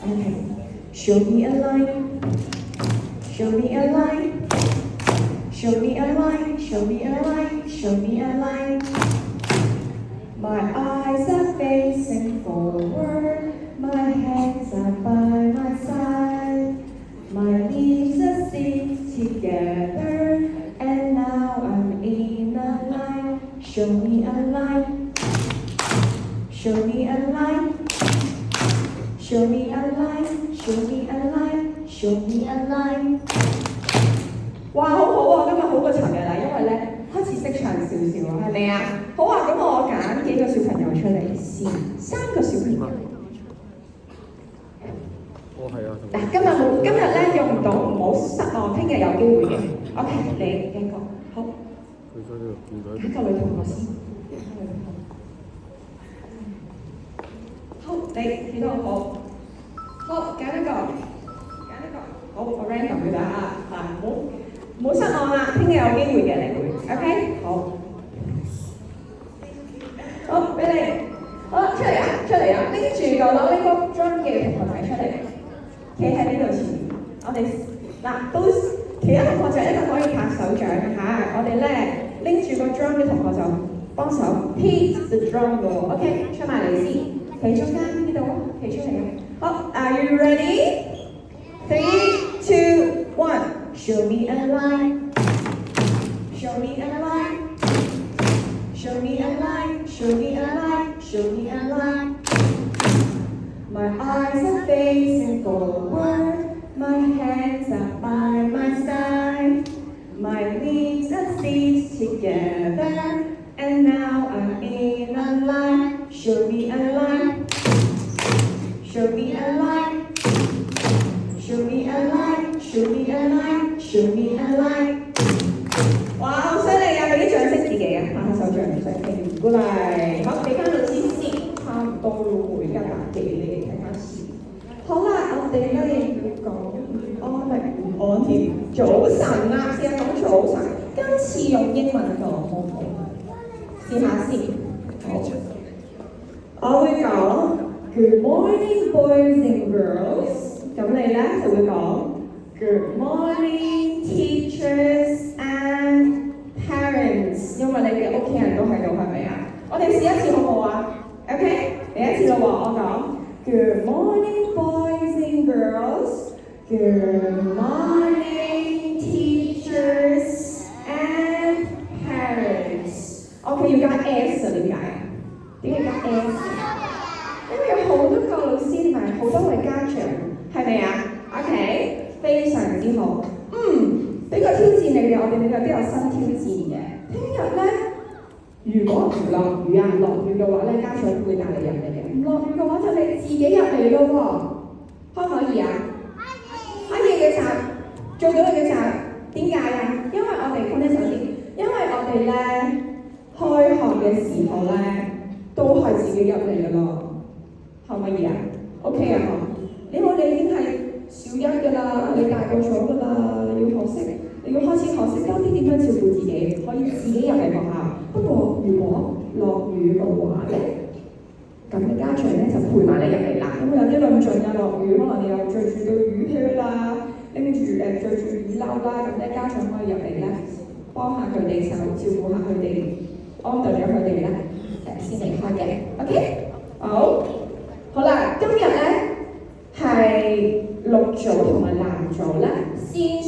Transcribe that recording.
Okay. Show me a line. Show me a line. Show me a line. Show me a line. Show me a line. My eyes are facing forward. My hands are by my side. My knees are stick together. And now I'm in a line. Show me a line. Show me a line. Show me a line. Show me a line. Show me a line. 哇，好好啊！今日好過尋日啦，因為咧開始識唱少少啊，係咪啊？好啊，咁我揀幾個小朋友出嚟先，3個小朋友。嗱，今日咧用唔到，唔好失望，聽日有機會嘅。OK， 你一個好。揀個女同學先。好，你幾多好？好，揀一個。好，我 random 佢哋啊，唔好失望啦，聽日有機會嘅你會 ，OK？ 好，好俾你，好出嚟啊，拎住個攞呢個 drum 嘅同學仔出嚟，企喺呢度前面，我哋嗱都其他同學就一個可以拍手掌嚇，我哋咧拎住個 drum 嘅同學就幫手 hit the drum 喎 ，OK？ 出埋嚟先，企中間呢度，企出嚟嘅，好 ，Are you ready？ 3, 2, 1. Show me a line. Show me a line. Show me a line. Show me a line. Show me a line. My eyes are facing forward. My hands are by my side. My knees are stitched together. And now I'm in a line. Show me a line. Show me a line. Show me a line, show me a line, show me a line。哇，好犀利啊！俾啲掌聲自己啊，拍下手掌唔使傾，鼓勵。好，俾翻老師先，差唔多咯喎，而家8幾你哋睇下先。好啦，我哋咧要講安定唔安添。早晨啦，試下講早晨。今次用英文講好唔好？試下先。好，我會講 Good morning, boys and girls。咁你咧就會講 Good morning, teachers and parents， 因為你嘅屋企人都喺度，係咪啊？我哋試一次好唔好啊 ？OK， 第一次咯喎，我講 Good morning, boys and girls. Good morning, teachers and parents. OK， 要加 S 啊？點解啊？點解加 S？ 因為有好多個老師同埋好多位家長。係咪啊 ？OK， 非常之好。俾個挑戰你哋，我哋每日都有新挑戰嘅。聽日咧，如果唔落雨啊，落雨嘅話咧，家長會帶你入嚟嘅。唔落雨嘅話，就你自己入嚟咯喎，可唔可以啊？可以嘅時候，做到嘅時候，點解啊？因為我哋講一首先，因為我哋咧開學嘅時候咧，都係自己入嚟嘅咯，可唔可以啊 ？OK 啊？你已經係小一㗎啦，你大個咗㗎啦，你要學識，你要開始學識多啲點樣照顧自己，可以自己入嚟學校。不過如果落雨嘅話咧，咁嘅家長咧就陪埋你入嚟啦。咁有啲論盡啊，落雨可能你又着住對雨靴啦，拎住着住雨褸啦，咁咧家長可以入嚟咧，幫下佢哋手，照顧下佢哋，安頓咗佢哋咧，先離開嘅。OK， 好啦，今日咧。係綠組同埋藍組咧，先